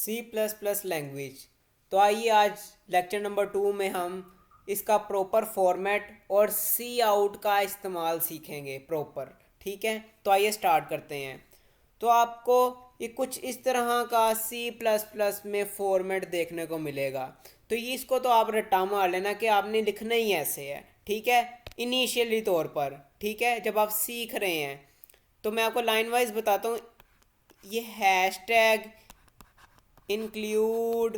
C plus plus language. तो आइए आज लेक्चर नंबर 2 में हम इसका प्रॉपर फॉर्मेट और सी आउट का इस्तेमाल सीखेंगे प्रॉपर। ठीक है, तो आइए स्टार्ट करते हैं। तो आपको ये कुछ इस तरह का सी प्लस प्लस में फॉर्मेट देखने को मिलेगा। तो ये इसको तो आप रट्टा मार लेना कि आपने लिखना ही ऐसे है। ठीक है, इनिशियली तौर पर। ठीक है, जब आप सीख रहे हैं तो मैं आपको लाइन वाइज बताता हूँ। ये hash tag include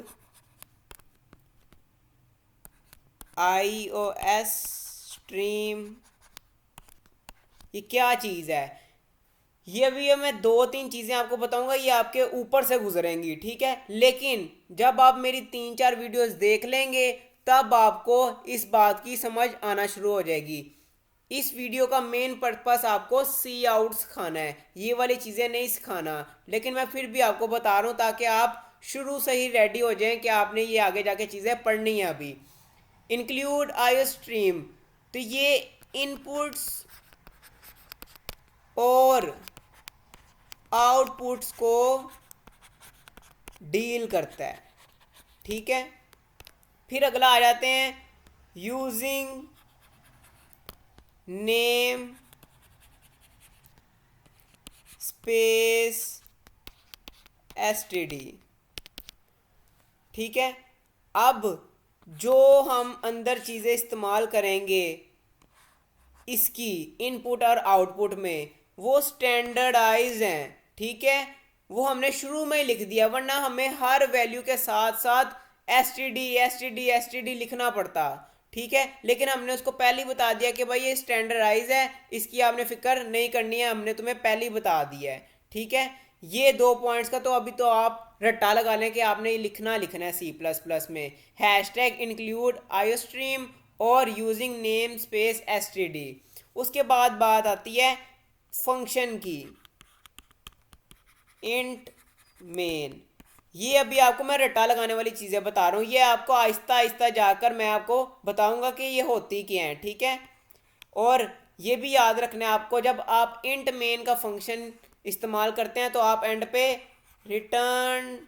iOS stream, ये क्या चीज़ है? ये अभी मैं दो तीन चीज़ें आपको बताऊंगा, ये आपके ऊपर से गुजरेंगी। ठीक है, लेकिन जब आप मेरी 3-4 वीडियोस देख लेंगे तब आपको इस बात की समझ आना शुरू हो जाएगी। इस वीडियो का मेन पर्पस आपको सी आउट सिखाना है, ये वाली चीज़ें नहीं सिखाना। लेकिन मैं फिर भी आपको बता रहा हूँ ताकि आप शुरू से ही रेडी हो जाएं कि आपने ये आगे जाके चीज़ें पढ़नी है। अभी इंक्लूड आईओ स्ट्रीम, तो ये इनपुट्स और आउटपुट्स को डील करता है। ठीक है, फिर अगला आ जाते हैं यूजिंग नेम स्पेस एसटीडी। ठीक है, अब जो हम अंदर चीज़ें इस्तेमाल करेंगे इसकी इनपुट और आउटपुट में, वो स्टैंडर्डाइज हैं। ठीक है, वो हमने शुरू में ही लिख दिया, वरना हमें हर वैल्यू के साथ साथ एस टी डी लिखना पड़ता। ठीक है, लेकिन हमने उसको पहले ही बता दिया कि भाई ये स्टैंडर्डाइज है, इसकी आपने फिक्र नहीं करनी है, हमने तुम्हें पहले ही बता दिया है। ठीक है, ये 2 पॉइंट्स का तो अभी तो आप रट्टा लगा लें कि आपने ये लिखना है सी प्लस प्लस में। हैश टैग इंक्लूड आईओस्ट्रीम और यूजिंग नेम स्पेस एसटीडी। उसके बाद बात आती है फंक्शन की, इंट मेन। ये अभी आपको मैं रट्टा लगाने वाली चीज़ें बता रहा हूँ, ये आपको आहिस्ता आहिस्ता जाकर मैं आपको बताऊंगा कि ये होती क्या है। ठीक है, और ये भी याद रखना है आपको, जब आप इंट मेन का फंक्शन इस्तेमाल करते हैं तो आप एंड पे रिटर्न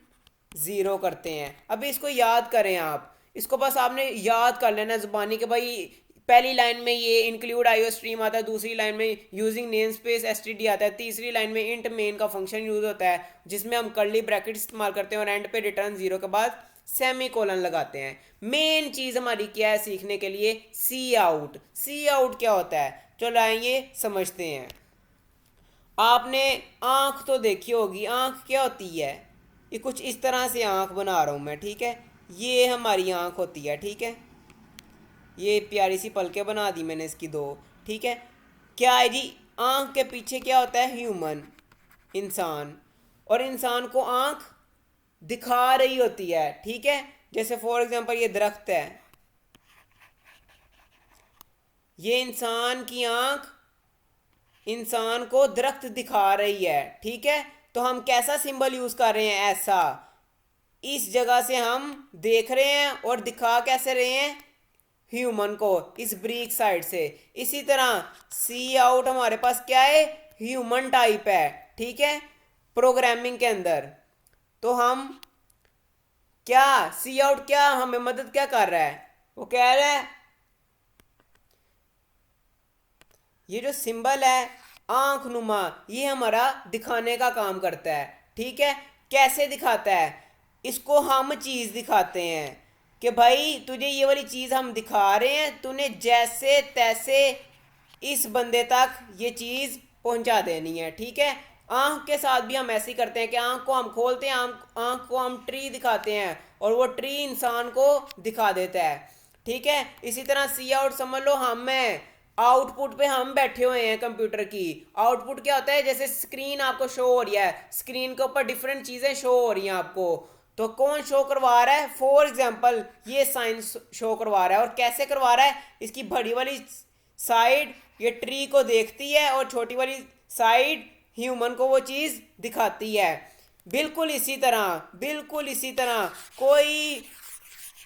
ज़ीरो करते हैं। अभी इसको याद करें आप, इसको बस आपने याद कर लेना ज़ुबानी कि भाई पहली लाइन में ये इंक्लूड आईओ स्ट्रीम आता है, दूसरी लाइन में यूजिंग नेम स्पेस एसटीडी आता है, तीसरी लाइन में इंट मेन का फंक्शन यूज होता है जिसमें हम कर्ली ब्रैकेट इस्तेमाल करते हैं और एंड पे रिटर्न ज़ीरो के बाद सेमी कोलन लगाते हैं। मेन चीज़ हमारी क्या है सीखने के लिए? सी आउट। सी आउट क्या होता है, चलो आइए समझते हैं। आपने आंख तो देखी होगी, आंख क्या होती है? ये कुछ इस तरह से आंख बना रहा हूँ मैं। ठीक है, ये हमारी आंख होती है। ठीक है, ये प्यारी सी पलके बना दी मैंने इसकी 2। ठीक है, क्या है जी, आंख के पीछे क्या होता है? ह्यूमन, इंसान। और इंसान को आंख दिखा रही होती है। ठीक है, जैसे फॉर एग्जांपल ये दरख्त है, ये इंसान की आंख इंसान को दरख्त दिखा रही है। ठीक है, तो हम कैसा सिंबल यूज कर रहे हैं? ऐसा। इस जगह से हम देख रहे हैं और दिखा कैसे रहे हैं? ह्यूमन को इस ब्रीक साइड से। इसी तरह सी आउट हमारे पास क्या है? ह्यूमन टाइप है। ठीक है, प्रोग्रामिंग के अंदर तो हम क्या, सी आउट क्या हमें मदद क्या कर रहा है? वो कह रहा है ये जो सिंबल है आंख नुमा, ये हमारा दिखाने का काम करता है। ठीक है, कैसे दिखाता है? इसको हम चीज़ दिखाते हैं कि भाई तुझे ये वाली चीज़ हम दिखा रहे हैं, तूने जैसे तैसे इस बंदे तक ये चीज़ पहुंचा देनी है। ठीक है, आंख के साथ भी हम ऐसे ही करते हैं कि आंख को हम खोलते हैं, आंख को हम ट्री दिखाते हैं और वो ट्री इंसान को दिखा देता है। ठीक है, इसी तरह सी आउट समझ लो हम हैं, आउटपुट पे हम बैठे हुए हैं कंप्यूटर की। आउटपुट क्या होता है? जैसे स्क्रीन आपको शो हो रही है, स्क्रीन के ऊपर डिफरेंट चीज़ें शो हो रही हैं आपको, तो कौन शो करवा रहा है? फॉर एग्जाम्पल ये साइन शो करवा रहा है। और कैसे करवा रहा है? इसकी बड़ी वाली साइड ये ट्री को देखती है और छोटी वाली साइड ह्यूमन को वो चीज़ दिखाती है। बिल्कुल इसी तरह, बिल्कुल इसी तरह, कोई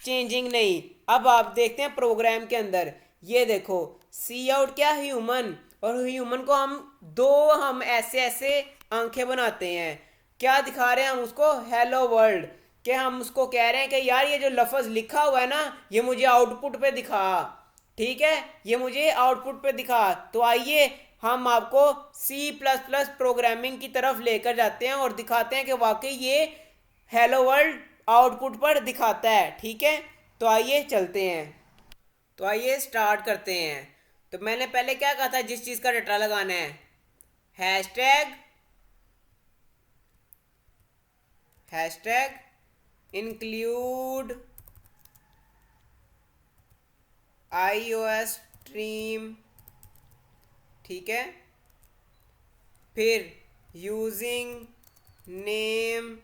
चेंजिंग नहीं। अब आप देखते हैं प्रोग्राम के अंदर, ये देखो सी आउट क्या? ह्यूमन। और ह्यूमन को हम ऐसे ऐसे आंखें बनाते हैं। क्या दिखा रहे हैं हम उसको, हेलो वर्ल्ड, कि हम उसको कह रहे हैं कि यार ये जो लफ्ज़ लिखा हुआ है ना ये मुझे आउटपुट पे दिखा, ठीक है, ये मुझे आउटपुट पे दिखा। तो आइए हम आपको सी प्लस प्लस प्रोग्रामिंग की तरफ लेकर जाते हैं और दिखाते हैं कि वाकई ये हेलो वर्ल्ड आउटपुट पर दिखाता है, ठीक है। तो आइए चलते हैं, तो आइए स्टार्ट करते हैं। तो मैंने पहले क्या कहा था, जिस चीज़ का रटा लगाना है, hashtag, hashtag include iOS stream, ठीक है, फिर using name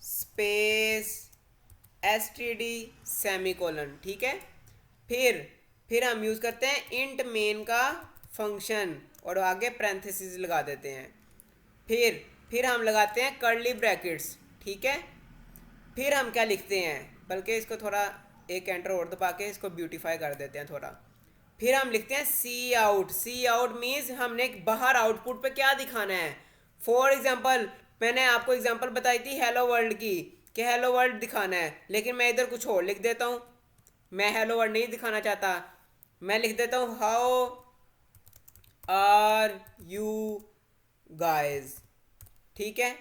space std semicolon, ठीक है। फिर हम यूज़ करते हैं इंट मेन का फंक्शन और आगे पैरेंथेसिस लगा देते हैं। फिर हम लगाते हैं कर्ली ब्रैकेट्स, ठीक है। फिर हम क्या लिखते हैं, बल्कि इसको थोड़ा एक एंटर और दबा के इसको ब्यूटीफाई कर देते हैं थोड़ा। फिर हम लिखते हैं सी आउट। सी आउट मीन्स हमने बाहर आउटपुट पे क्या दिखाना है। फॉर एग्जांपल मैंने आपको एग्जांपल बताई थी हेलो वर्ल्ड की, कि हेलो वर्ल्ड दिखाना है, लेकिन मैं इधर कुछ और लिख देता हूँ। मैं हेलो वर्ल्ड नहीं दिखाना चाहता, मैं लिख देता हूँ हाउ आर यू गाइज, ठीक है।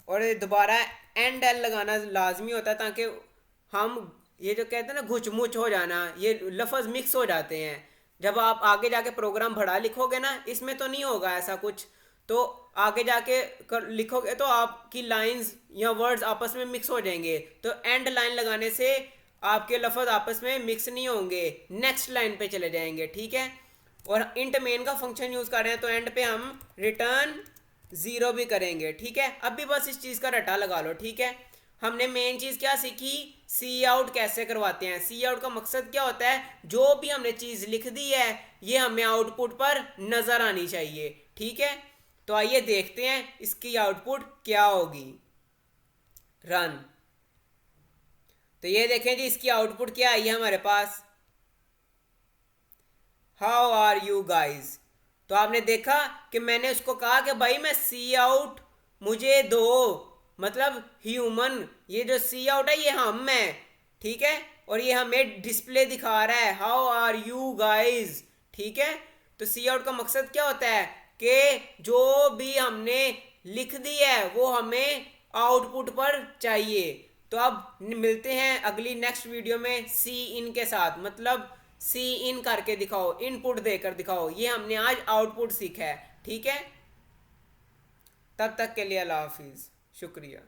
और दोबारा एंड एल लगाना लाजमी होता है ताकि हम ये जो कहते हैं ना घुच मुच हो जाना, ये लफ्ज़ मिक्स हो जाते हैं। जब आप आगे जाके प्रोग्राम बड़ा लिखोगे ना, इसमें तो नहीं होगा ऐसा कुछ, तो आगे जाके लिखोगे तो आपकी लाइंस या वर्ड्स आपस में मिक्स हो जाएंगे। तो एंड लाइन लगाने से आपके लफ्ज़ आपस में मिक्स नहीं होंगे, नेक्स्ट लाइन पे चले जाएंगे, ठीक है। और इंट मेन का फंक्शन यूज़ कर रहे हैं तो एंड पे हम रिटर्न 0 भी करेंगे, ठीक है। अब भी बस इस चीज़ का रटा लगा लो, ठीक है। हमने मेन चीज़ क्या सीखी, सी आउट कैसे करवाते हैं। सी आउट का मकसद क्या होता है, जो भी हमने चीज़ लिख दी है ये हमें आउटपुट पर नज़र आनी चाहिए, ठीक है। तो आइए देखते हैं इसकी आउटपुट क्या होगी। रन। तो ये देखें जी इसकी आउटपुट क्या आई है हमारे पास, हाउ आर यू गाइज। तो आपने देखा कि मैंने उसको कहा कि भाई मैं सी आउट मुझे दो, मतलब ह्यूमन, ये जो सी आउट है ये हम है, ठीक है। और ये हमें डिस्प्ले दिखा रहा है हाउ आर यू गाइज, ठीक है। तो सी आउट का मकसद क्या होता है कि जो भी हमने लिख दी है वो हमें आउटपुट पर चाहिए। तो अब मिलते हैं अगली नेक्स्ट वीडियो में सी इन के साथ, मतलब सी इन करके दिखाओ, इनपुट देकर दिखाओ। ये हमने आज आउटपुट सीखा है, ठीक है। तब तक के लिए अल्लाह हाफिज़, शुक्रिया।